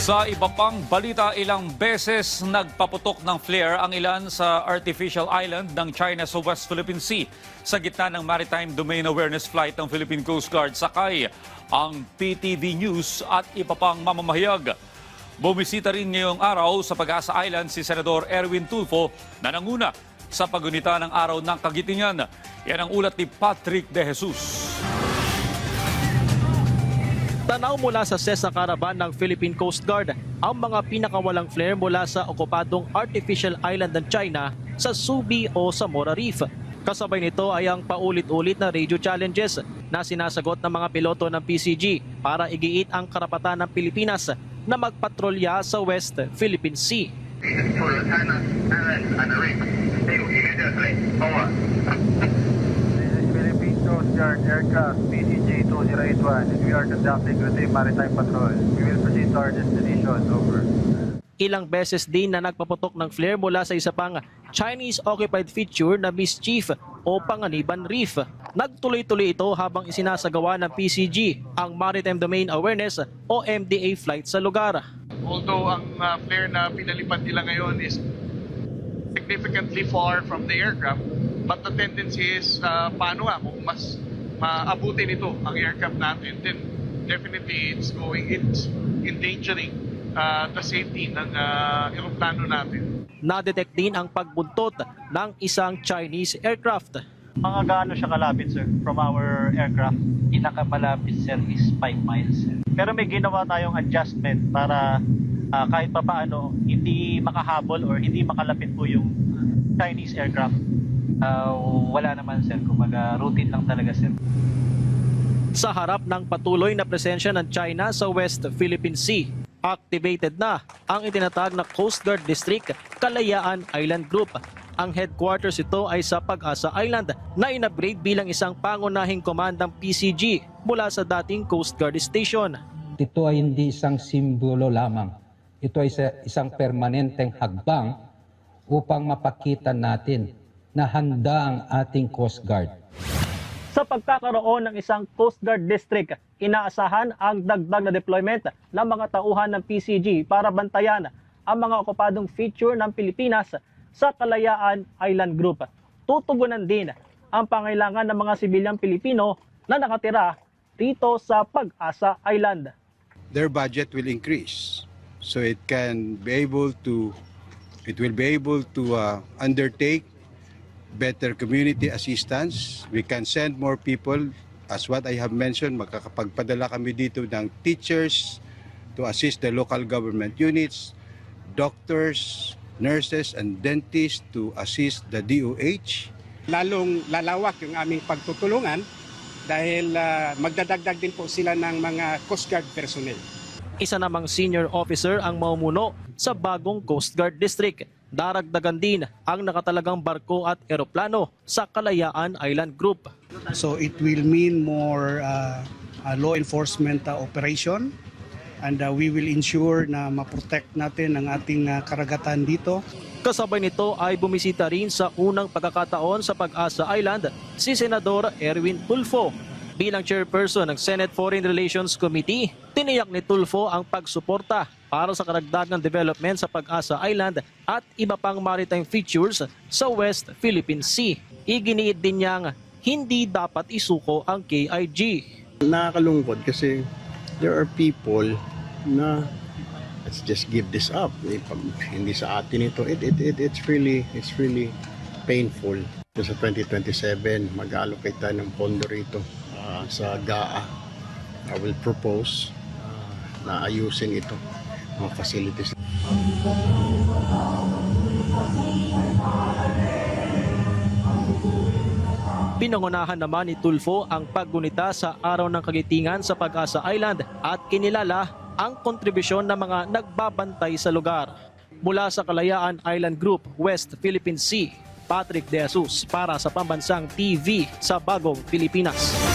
Sa iba pang balita, ilang beses nagpaputok ng flare ang ilan sa artificial island ng China sa West Philippine Sea. Sa gitna ng Maritime Domain Awareness Flight ng Philippine Coast Guard, sakay ang PTV News at iba pang mamamahayag. Bumisita rin ngayong araw sa Pag-asa Island si Senador Erwin Tulfo na nanguna sa paggunita ng Araw ng Kagitingan. Yan ang ulat ni Patrick De Jesus. Tanaw mula sa Cessna Caravan ng Philippine Coast Guard ang mga pinakawalang flare mula sa okupadong artificial island ng China sa Subi o Zamora Reef. Kasabay nito ay ang paulit-ulit na radio challenges na sinasagot ng mga piloto ng PCG para igiit ang karapatan ng Pilipinas na magpatrolya sa West Philippine Sea. Philippine Coast Guard Aircraft PCG 2081 and we are conducting routine maritime patrol. We will proceed to our destination. Over. Ilang beses din na nagpaputok ng flare mula sa isa pang Chinese-occupied feature na Mischief o Panganiban Reef. Nagtuloy-tuloy ito habang isinasagawa ng PCG ang Maritime Domain Awareness o MDA flight sa lugar. Although ang flare na pinalipad nila ngayon is significantly far from the aircraft, but the tendency is paano nga kung mas maabutin ito ang aircraft natin, then definitely it's endangering the safety ng eroplano natin. Na-detect din ang pagbuntot ng isang Chinese aircraft. Mga gaano siya kalapit, sir, from our aircraft? Pinakamalapit, sir, is 5 miles. Sir. Pero may ginawa tayong adjustment para kahit pa paano hindi makahabol or hindi makalapit po yung Chinese aircraft. Wala naman, sir. Kumaga, routine lang talaga, sir. Sa harap ng patuloy na presensya ng China sa West Philippine Sea, activated na ang itinatag na Coast Guard District Kalayaan Island Group. Ang headquarters ito ay sa Pag-asa Island na in-upgrade bilang isang pangunahing komandang PCG mula sa dating Coast Guard Station. Ito ay hindi isang simbolo lamang. Ito ay isang permanenteng hagbang upang mapakita natin na handa ang ating Coast Guard. Sa pagkakaroon ng isang Coast Guard District, inaasahan ang dagdag na deployment ng mga tauhan ng PCG para bantayan ang mga okupadong feature ng Pilipinas sa Kalayaan Island Group. Tutugunan din ang pangailangan ng mga sibilyang Pilipino na nakatira dito sa Pag-asa Island. Their budget will increase, so it will be able to undertake better community assistance. We can send more people. As what I have mentioned, makakapagpadala kami dito ng teachers to assist the local government units, doctors, nurses, and dentists to assist the DOH. Lalong lalawak yung aming pagtutulungan dahil magdadagdag din po sila ng mga Coast Guard personnel. Isa namang senior officer ang mamumuno sa bagong Coast Guard District. Daragdagan din ang nakatalagang barko at eroplano sa Kalayaan Island Group. So it will mean more law enforcement operation and we will ensure na ma-protect natin ang ating karagatan dito. Kasabay nito ay bumisita rin sa unang pagkakataon sa Pag-asa Island si Senador Erwin Tulfo. Bilang chairperson ng Senate Foreign Relations Committee, tiniyak ni Tulfo ang pagsuporta para sa karagdagang development sa Pag-asa Island at iba pang maritime features sa West Philippine Sea. Iginiit din niyang hindi dapat isuko ang KIG. Nakakalungkot kasi there are people na let's just give this up. Hindi sa atin ito. It's really painful. Sa 2027, mag-allocate tayo ng pondo rito sa GAA. I will propose na ayusin ito, mga facilities. Pinangunahan naman ni Tulfo ang paggunita sa Araw ng Kagitingan sa Pag-asa Island at kinilala ang kontribusyon ng mga nagbabantay sa lugar. Mula sa Kalayaan Island Group, West Philippine Sea, Patrick De Jesus para sa Pambansang TV sa Bagong Pilipinas.